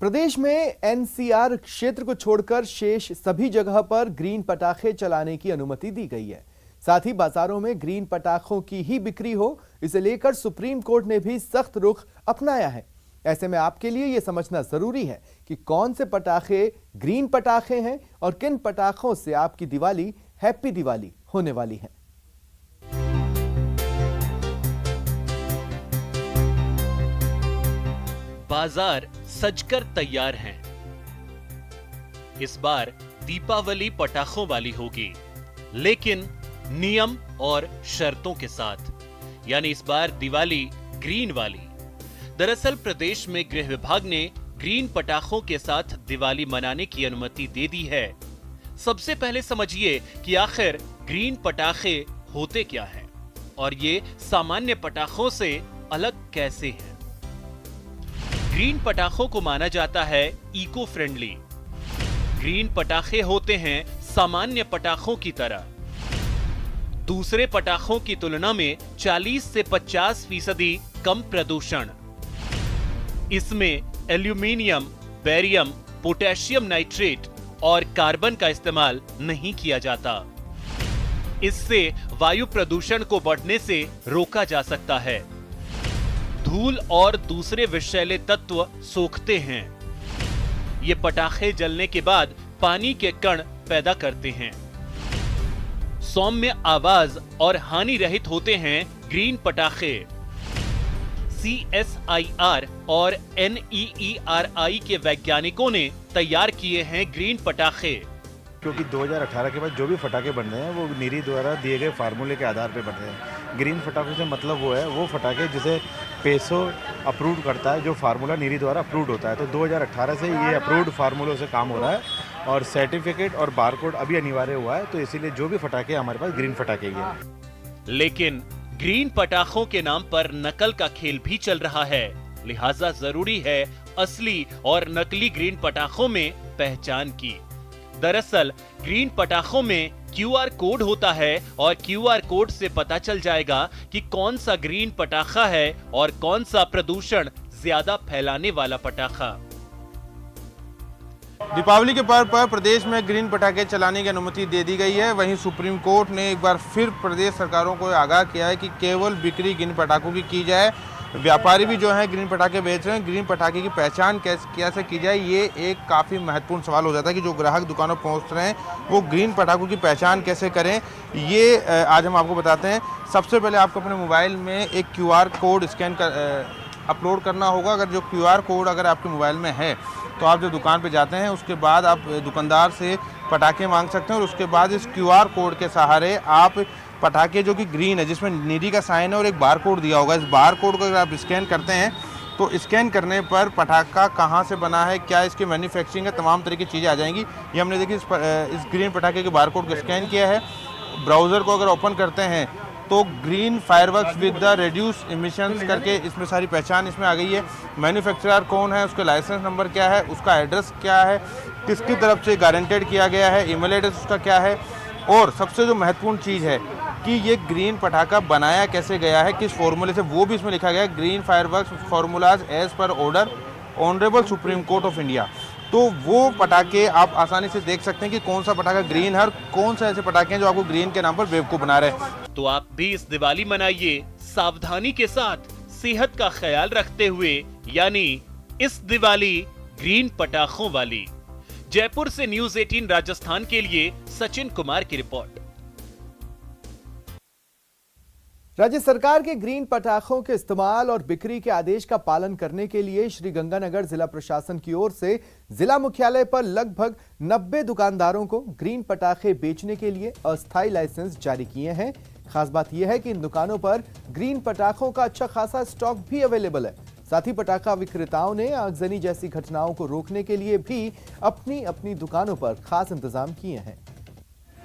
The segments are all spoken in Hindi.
प्रदेश में एनसीआर क्षेत्र को छोड़कर शेष सभी जगह पर ग्रीन पटाखे चलाने की अनुमति दी गई है। साथ ही बाजारों में ग्रीन पटाखों की ही बिक्री हो, इसे लेकर सुप्रीम कोर्ट ने भी सख्त रुख अपनाया है। ऐसे में आपके लिए यह समझना जरूरी है कि कौन से पटाखे ग्रीन पटाखे हैं और किन पटाखों से आपकी दिवाली हैप्पी दिवाली होने वाली है। बाजार सजकर तैयार हैं। इस बार दीपावली पटाखों वाली होगी, लेकिन नियम और शर्तों के साथ। यानी इस बार दिवाली ग्रीन वाली। दरअसल प्रदेश में गृह विभाग ने ग्रीन पटाखों के साथ दिवाली मनाने की अनुमति दे दी है। सबसे पहले समझिए कि आखिर ग्रीन पटाखे होते क्या हैं और ये सामान्य पटाखों से अलग कैसे हैं। ग्रीन पटाखों को माना जाता है इको फ्रेंडली। ग्रीन पटाखे होते हैं सामान्य पटाखों की तरह, दूसरे पटाखों की तुलना में 40 से 50% कम प्रदूषण। इसमें एल्यूमिनियम, बेरियम, पोटेशियम नाइट्रेट और कार्बन का इस्तेमाल नहीं किया जाता। इससे वायु प्रदूषण को बढ़ने से रोका जा सकता है। धूल और दूसरे विषैले तत्व सोखते हैं। ये पटाखे जलने के बाद पानी के कण पैदा करते हैं। सौम्य आवाज और हानि रहित होते हैं ग्रीन पटाखे। CSIR और NEERI के वैज्ञानिकों ने तैयार किए हैं ग्रीन पटाखे। क्योंकि 2018 के बाद जो भी पटाखे बन रहे हैं वो नीरी द्वारा दिए गए फार्मूले के आधार पर बन रहे हैं। ग्रीन पटाखों से मतलब वो है वो पटाखे जिसे पेसो अप्रूव करता है, जो फार्मूला नीरी द्वारा अप्रूव्ड होता है। तो 2018 से ये अप्रूव्ड फार्मूलों से काम हो रहा है और सर्टिफिकेट और बारकोड अभी अनिवार्य हुआ है। तो इसीलिए जो भी पटाखे हमारे पास ग्रीन पटाखे ही है। लेकिन ग्रीन पटाखों के नाम पर नकल का खेल भी चल रहा है, लिहाजा जरूरी है असली और नकली ग्रीन पटाखों में पहचान की। दरअसल ग्रीन पटाखों में QR कोड होता है और QR कोड से पता चल जाएगा कि कौन सा ग्रीन पटाखा है और कौन सा प्रदूषण ज्यादा फैलाने वाला पटाखा। दीपावली के पर्व पर प्रदेश में ग्रीन पटाखे चलाने की अनुमति दे दी गई है। वहीं सुप्रीम कोर्ट ने एक बार फिर प्रदेश सरकारों को आगाह किया है कि केवल बिक्री ग्रीन पटाखों की जाए। व्यापारी भी जो है ग्रीन पटाखे बेच रहे हैं, ग्रीन पटाखे की पहचान कैसे की जाए, ये एक काफ़ी महत्वपूर्ण सवाल हो जाता है कि जो ग्राहक दुकानों पर पहुंच रहे हैं वो ग्रीन पटाखों की पहचान कैसे करें। ये आज हम आपको बताते हैं। सबसे पहले आपको अपने मोबाइल में एक QR कोड स्कैन कर अपलोड करना होगा। अगर जो QR कोड अगर आपके मोबाइल में है तो आप जो दुकान पे जाते हैं उसके बाद आप दुकानदार से पटाखे मांग सकते हैं और उसके बाद इस QR कोड के सहारे आप पटाखे जो कि ग्रीन है, जिसमें नीली का साइन है और एक बार कोड दिया होगा, इस बार कोड को अगर आप स्कैन करते हैं तो स्कैन करने पर पटाखा कहाँ से बना है, क्या इसकी मैन्युफैक्चरिंग है, तमाम तरह की चीज़ें आ जाएंगी। ये हमने देखी इस ग्रीन पटाखे के बार कोड को स्कैन किया है। ब्राउज़र को अगर ओपन करते हैं तो green fireworks with the reduce emissions करके इसमें सारी पहचान इसमें आ गई है। मैन्युफैक्चरर कौन है, उसका लाइसेंस नंबर क्या है, उसका एड्रेस क्या है, किसकी तरफ से गारंटेड किया गया है, ईमेल एड्रेस उसका क्या है, और सबसे जो महत्वपूर्ण चीज़ है कि ये ग्रीन पटाखा बनाया कैसे गया है, किस फॉर्मूले से, वो भी इसमें लिखा गया है। ग्रीन फायरवर्क्स फॉर्मूलाज एज पर order honourable Supreme Court of India. तो वो पटाखे आप आसानी से देख सकते हैं कि कौन सा पटाखा ग्रीन है और कौन सा ऐसे पटाखे हैं जो आपको ग्रीन के नाम पर बेवकूफ बना रहे हैं। तो आप भी इस दिवाली मनाइए सावधानी के साथ, सेहत का ख्याल रखते हुए, यानी इस दिवाली ग्रीन पटाखों वाली। जयपुर से न्यूज़ 18 राजस्थान के लिए सचिन कुमार की रिपोर्ट। राज्य सरकार के ग्रीन पटाखों के इस्तेमाल और बिक्री के आदेश का पालन करने के लिए श्रीगंगानगर जिला प्रशासन की ओर से जिला मुख्यालय पर लगभग 90 दुकानदारों को ग्रीन पटाखे बेचने के लिए अस्थायी लाइसेंस जारी किए हैं। खास बात यह है कि इन दुकानों पर ग्रीन पटाखों का अच्छा खासा स्टॉक भी अवेलेबल है। साथ ही पटाखा विक्रेताओं ने आगजनी जैसी घटनाओं को रोकने के लिए भी अपनी अपनी दुकानों पर खास इंतजाम किए हैं।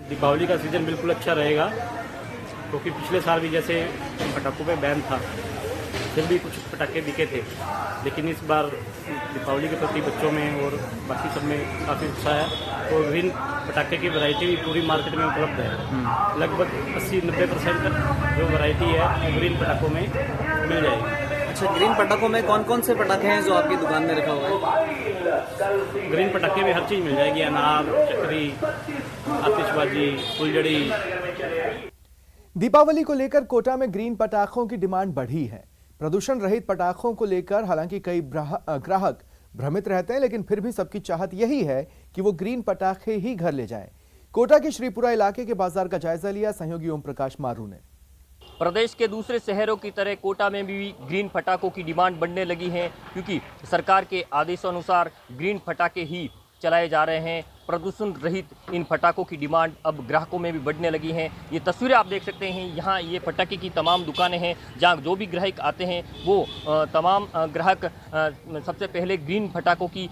दीपावली का सीजन बिल्कुल अच्छा रहेगा, क्योंकि पिछले साल भी जैसे पटाखों पे बैन था, फिर भी कुछ पटाखे बिके थे, लेकिन इस बार दीपावली के प्रति बच्चों में और बाकी सब में काफ़ी उत्साह है। तो विभिन्न पटाखे की वैरायटी भी पूरी मार्केट में उपलब्ध है। लगभग 80-90% तक जो वैरायटी है वो ग्रीन पटाखों में मिल जाएगी। अच्छा, ग्रीन पटाखों में कौन कौन से पटाखे हैं जो आपकी दुकान में रखा हुआ है? ग्रीन पटाखे में हर चीज़ मिल जाएगी, अनार, चक्री, आतिशबाजी, फुलझड़ी। दीपावली को लेकर कोटा में ग्रीन पटाखों की डिमांड बढ़ी है। प्रदूषण रहित पटाखों को लेकर हालांकि कई ग्राहक भ्रमित रहते हैं, लेकिन फिर भी सबकी चाहत यही है कि वो ग्रीन पटाखे ही घर ले जाएं। कोटा के श्रीपुरा इलाके के बाजार का जायजा लिया सहयोगी ओम प्रकाश मारू ने। प्रदेश के दूसरे शहरों की तरह कोटा में भी ग्रीन पटाखों की डिमांड बढ़ने लगी है, क्योंकि सरकार के आदेशानुसार ग्रीन पटाखे ही चलाए जा रहे हैं। प्रदूषण रहित इन पटाखों की डिमांड अब ग्राहकों में भी बढ़ने लगी हैं। ये तस्वीरें आप देख सकते हैं, यहाँ ये पटाखे की तमाम दुकानें हैं, जहाँ जो भी ग्राहक आते हैं वो तमाम ग्राहक सबसे पहले ग्रीन पटाखों की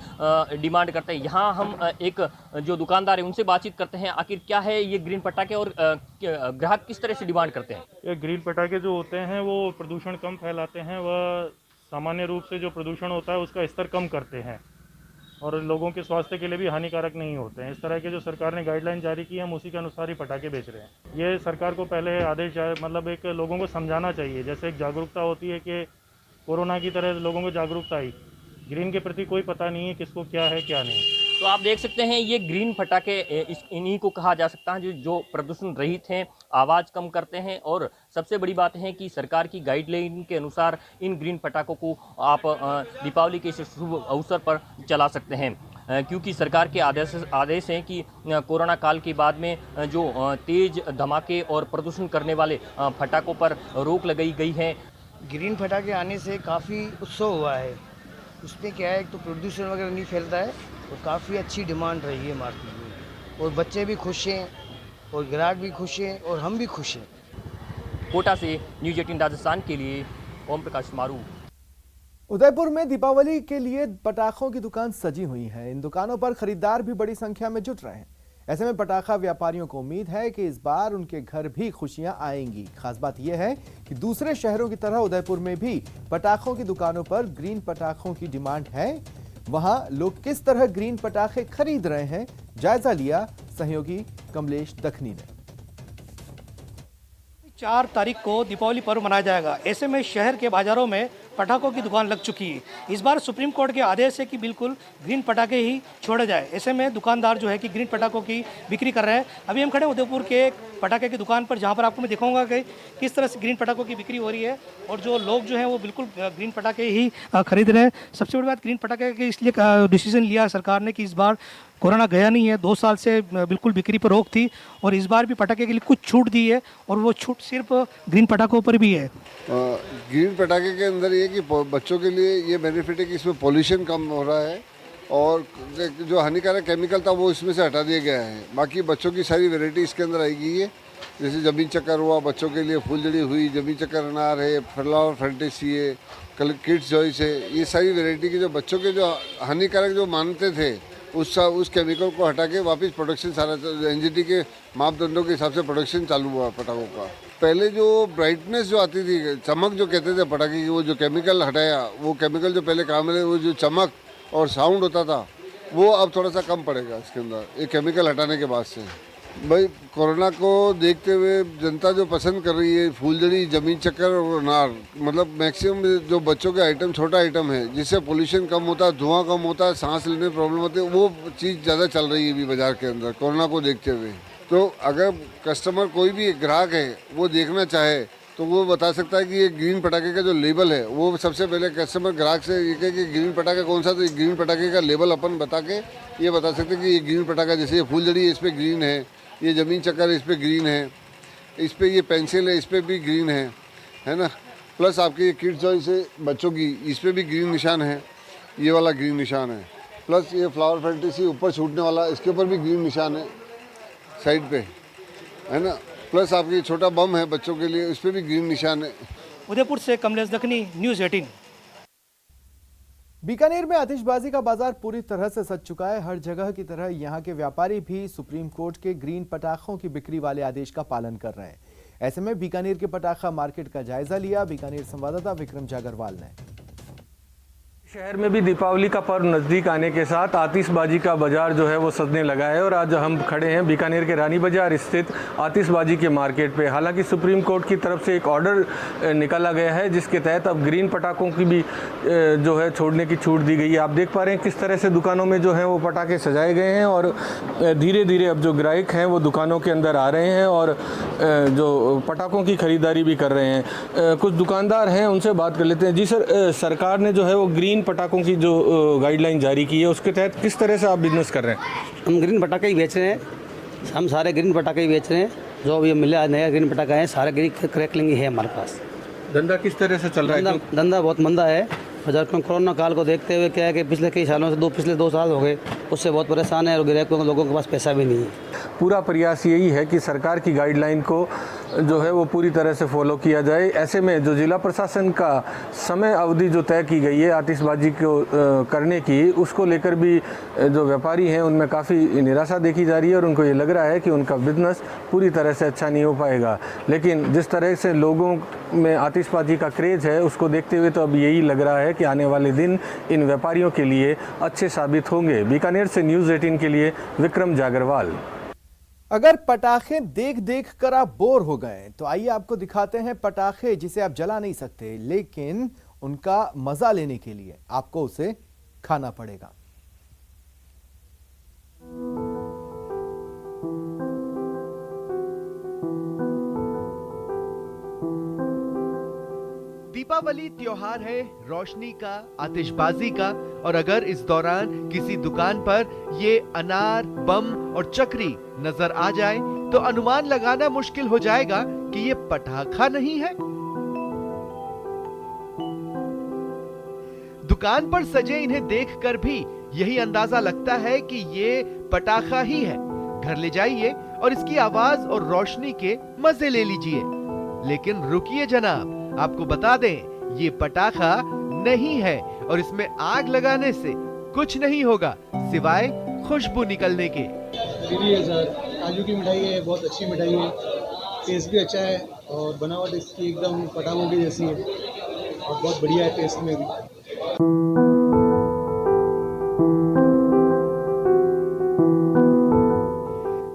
डिमांड करते हैं। यहाँ हम एक जो दुकानदार है उनसे बातचीत करते हैं, आखिर क्या है ये ग्रीन पटाखे और ग्राहक किस तरह से डिमांड करते हैं। ये ग्रीन पटाखे जो होते हैं वो प्रदूषण कम फैलाते हैं, वह सामान्य रूप से जो प्रदूषण होता है उसका स्तर कम करते हैं और लोगों के स्वास्थ्य के लिए भी हानिकारक नहीं होते हैं। इस तरह के जो सरकार ने गाइडलाइन जारी की है, हम उसी के अनुसार ही पटाखे बेच रहे हैं। ये सरकार को पहले आदेश मतलब एक लोगों को समझाना चाहिए, जैसे एक जागरूकता होती है कि कोरोना की तरह लोगों को जागरूकता आई। ग्रीन के प्रति कोई पता नहीं है किसको क्या है क्या नहीं। तो आप देख सकते हैं ये ग्रीन पटाखे इन्हीं को कहा जा सकता है जो प्रदूषण रहित हैं, आवाज़ कम करते हैं, और सबसे बड़ी बात है कि सरकार की गाइडलाइन के अनुसार इन ग्रीन पटाखों को आप दीपावली के शुभ अवसर पर चला सकते हैं, क्योंकि सरकार के आदेश हैं कि कोरोना काल के बाद में जो तेज़ धमाके और प्रदूषण करने वाले पटाखों पर रोक लगाई गई है। ग्रीन पटाखे आने से काफ़ी उत्सव हुआ है। उसमें क्या है, तो प्रदूषण वगैरह नहीं फैलता है और काफ़ी अच्छी डिमांड रही है मार्केट में, और बच्चे भी खुश हैं और ग्राहक भी खुश हैं और हम भी खुश हैं। कोटा से न्यूज़ 18 राजस्थान के लिए ओम प्रकाश मारू। उदयपुर में दीपावली के लिए पटाखों की दुकान सजी हुई है। इन दुकानों पर खरीदार भी बड़ी संख्या में जुट रहे हैं। ऐसे में पटाखा व्यापारियों को उम्मीद है कि इस बार उनके घर भी खुशियां आएंगी। खास बात यह है कि दूसरे शहरों की तरह उदयपुर में भी पटाखों की दुकानों पर ग्रीन पटाखों की डिमांड है। वहां लोग किस तरह ग्रीन पटाखे खरीद रहे हैं, जायजा लिया सहयोगी कमलेश दखनी ने। 4 तारीख को दीपावली पर्व मनाया जाएगा। ऐसे में शहर के बाजारों में पटाखों की दुकान लग चुकी है। इस बार सुप्रीम कोर्ट के आदेश है कि बिल्कुल ग्रीन पटाखे ही छोड़े जाए। ऐसे में दुकानदार जो है कि ग्रीन पटाखों की बिक्री कर रहे हैं। अभी हम खड़े उदयपुर के पटाखे की दुकान पर, जहां पर आपको मैं दिखाऊंगा कि किस तरह से ग्रीन पटाखों की बिक्री हो रही है और जो लोग जो हैं वो बिल्कुल ग्रीन पटाखे ही खरीद रहे हैं। सबसे बड़ी बात, ग्रीन पटाखे के इसलिए डिसीजन लिया सरकार ने कि इस बार कोरोना गया नहीं है। 2 साल से बिल्कुल बिक्री पर रोक थी और इस बार भी पटाखे के लिए कुछ छूट दी है, और वो छूट सिर्फ ग्रीन पटाखों पर भी है। ग्रीन पटाखे के अंदर ये कि बच्चों के लिए ये बेनिफिट है कि इसमें पॉल्यूशन कम हो रहा है और जो हानिकारक केमिकल था वो इसमें से हटा दिया गया है। बाकी बच्चों की सारी वैरायटी इसके अंदर आई गई है, जैसे जमीन चक्कर हुआ बच्चों के लिए, फुलझड़ी हुई, जमीन चक्कर अनार है, फ्लावर फैंटेसी है, किड्स चॉइस है। ये सारी वैरायटी के जो बच्चों के जो हानिकारक जो मानते थे उस केमिकल को हटा के वापस प्रोडक्शन सारा एनजीटी के मापदंडों के हिसाब से प्रोडक्शन चालू हुआ पटाखों का। पहले जो ब्राइटनेस जो आती थी, चमक जो कहते थे पटाखे की, वो जो केमिकल हटाया, वो केमिकल जो पहले काम में वो जो चमक और साउंड होता था वो अब थोड़ा सा कम पड़ेगा इसके अंदर, ये केमिकल हटाने के बाद से। भाई कोरोना को देखते हुए जनता जो पसंद कर रही है फूलझड़ी, जमीन चक्कर और अनार, मतलब मैक्सिमम जो बच्चों के आइटम छोटा आइटम है जिससे पोल्यूशन कम होता है, धुआं कम होता है, सांस लेने में प्रॉब्लम होती है, वो चीज़ ज़्यादा चल रही है अभी बाजार के अंदर कोरोना को देखते हुए। तो अगर कस्टमर कोई भी ग्राहक है वो देखना चाहे तो वो बता सकता है कि ये ग्रीन पटाखे का जो लेबल है वो सबसे पहले कस्टमर ग्राहक से ये कहे कि ग्रीन पटाखा कौन सा, तो ग्रीन पटाखे का लेबल अपन बता के ये बता सकते हैं कि ये ग्रीन पटाखा, जैसे ये फूलझड़ी है इस पर ग्रीन है, ये जमीन चक्कर है इस पर ग्रीन है, इस पर ये पेंसिल है इस पर भी ग्रीन है ना। प्लस आपके ये किड्स चॉइस है बच्चों की, इस पर भी ग्रीन निशान है, ये वाला ग्रीन निशान है। प्लस ये फ्लावर फैंटेसी ऊपर छूटने वाला, इसके ऊपर भी ग्रीन निशान है साइड पे, है ना। प्लस आपकी छोटा बम है बच्चों के लिए, उस पर भी ग्रीन निशान है। उदयपुर से कमलेश दखनी, न्यूज़ 18। बीकानेर में आतिशबाजी का बाजार पूरी तरह से सज चुका है। हर जगह की तरह यहां के व्यापारी भी सुप्रीम कोर्ट के ग्रीन पटाखों की बिक्री वाले आदेश का पालन कर रहे हैं। ऐसे में बीकानेर के पटाखा मार्केट का जायजा लिया बीकानेर संवाददाता विक्रम जागरवाल ने। शहर में भी दीपावली का पर्व नज़दीक आने के साथ आतिशबाजी का बाजार जो है वो सजने लगा है और आज हम खड़े हैं बीकानेर के रानी बाजार स्थित आतिशबाजी के मार्केट पे। हालांकि सुप्रीम कोर्ट की तरफ से एक ऑर्डर निकाला गया है जिसके तहत अब ग्रीन पटाखों की भी जो है छोड़ने की छूट दी गई है। आप देख पा रहे हैं किस तरह से दुकानों में जो है वो पटाखे सजाए गए हैं और धीरे धीरे अब जो ग्राहक हैं वो दुकानों के अंदर आ रहे हैं और जो पटाखों की खरीदारी भी कर रहे हैं। कुछ दुकानदार हैं, उनसे बात कर लेते हैं। जी सर, सरकार ने जो है वो ग्रीन पटाखों की जो गाइडलाइन जारी की है उसके तहत किस तरह से आप बिजनेस कर रहे हैं? हम ग्रीन पटाखे ही बेच रहे हैं, हम सारे ग्रीन पटाखे ही बेच रहे हैं। जो अभी मिला नया ग्रीन पटाखा है सारे ग्रीन क्रैकलिंग ही है हमारे पास। धंधा किस तरह से चल रहा है? धंधा बहुत मंदा है। बाजार में कोरोना काल को देखते हुए क्या है कि पिछले कई सालों से पिछले 2 साल हो गए, उससे बहुत परेशान है और ग्राहकों लोगों के पास पैसा भी नहीं है। पूरा प्रयास यही है कि सरकार की गाइडलाइन को जो है वो पूरी तरह से फॉलो किया जाए। ऐसे में जो जिला प्रशासन का समय अवधि जो तय की गई है आतिशबाजी को करने की, उसको लेकर भी जो व्यापारी हैं उनमें काफ़ी निराशा देखी जा रही है और उनको ये लग रहा है कि उनका बिजनेस पूरी तरह से अच्छा नहीं हो पाएगा। लेकिन जिस तरह से लोगों में आतिशबाजी का क्रेज़ है उसको देखते हुए तो अब यही लग रहा है कि आने वाले दिन इन व्यापारियों के लिए अच्छे साबित होंगे। बीकानेर से न्यूज़ 18 के लिए विक्रम जागरवाल। अगर पटाखे देख देख कर आप बोर हो गए तो आइए आपको दिखाते हैं पटाखे जिसे आप जला नहीं सकते, लेकिन उनका मजा लेने के लिए आपको उसे खाना पड़ेगा। दीपावली त्योहार है रोशनी का, आतिशबाजी का, और अगर इस दौरान किसी दुकान पर ये अनार, बम और चक्री नजर आ जाए तो अनुमान लगाना मुश्किल हो जाएगा कि ये पटाखा नहीं है। दुकान पर सजे इन्हें देखकर भी यही अंदाजा लगता है कि ये पटाखा ही है। घर ले जाइए और इसकी आवाज और रोशनी के मजे ले लीजिए। लेकिन रुकिए जनाब, आपको बता दें ये पटाखा नहीं है और इसमें आग लगाने से कुछ नहीं होगा सिवाय खुशबू निकलने के। काजू की मिठाई है, बहुत अच्छी मिठाई है, टेस्ट भी अच्छा है और बनावट इसकी एकदम पटाखों की जैसी है और बहुत बढ़िया है टेस्ट में भी।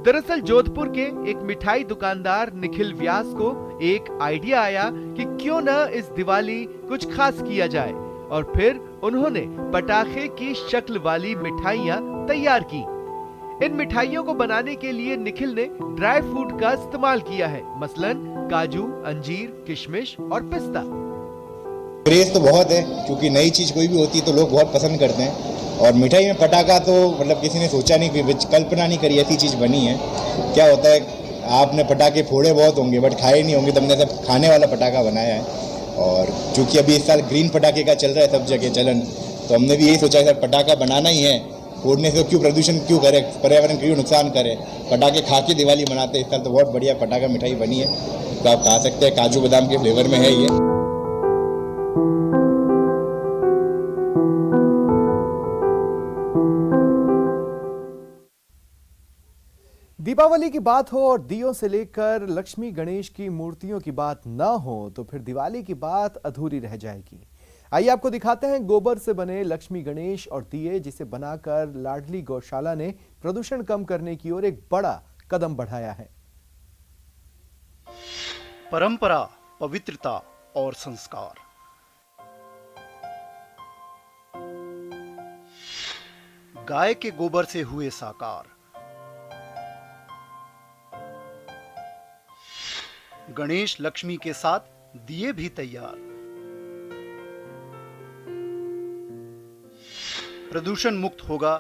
दरअसल जोधपुर के एक मिठाई दुकानदार निखिल व्यास को एक आइडिया आया कि क्यों न इस दिवाली कुछ खास किया जाए, और फिर उन्होंने पटाखे की शक्ल वाली मिठाइयाँ तैयार की। इन मिठाइयों को बनाने के लिए निखिल ने ड्राई फ्रूट का इस्तेमाल किया है, मसलन काजू, अंजीर, किशमिश और पिस्ता। क्रेज तो बहुत है क्योंकि नई चीज कोई भी होती है तो लोग बहुत पसंद करते हैं, और मिठाई में पटाखा तो मतलब किसी ने सोचा नहीं, कल्पना नहीं करी ऐसी चीज बनी है। क्या होता है, आपने पटाखे फोड़े बहुत होंगे बट खाए नहीं होंगे, तो हमने सब खाने वाला पटाखा बनाया है। और चूंकि अभी इस साल ग्रीन पटाखे का चल रहा है सब जगह चलन, तो हमने भी यही सोचा सर पटाखा बनाना ही है, फोड़ने से क्यों प्रदूषण क्यों करे, पर्यावरण क्यों नुकसान करे, पटाखे खा के दिवाली मनाते हैं। इस साल तो बहुत बढ़िया पटाखा मिठाई बनी है, तो आप खा सकते हैं, काजू बादाम के फ्लेवर में है ये। दीपावली की बात हो और दियों से लेकर लक्ष्मी गणेश की मूर्तियों की बात न हो तो फिर दिवाली की बात अधूरी रह जाएगी। आइए आपको दिखाते हैं गोबर से बने लक्ष्मी गणेश और दिए, जिसे बनाकर लाडली गौशाला ने प्रदूषण कम करने की ओर एक बड़ा कदम बढ़ाया है। परंपरा, पवित्रता और संस्कार, गाय के गोबर से हुए साकार। गणेश लक्ष्मी के साथ दिए भी तैयार। प्रदूषण मुक्त होगा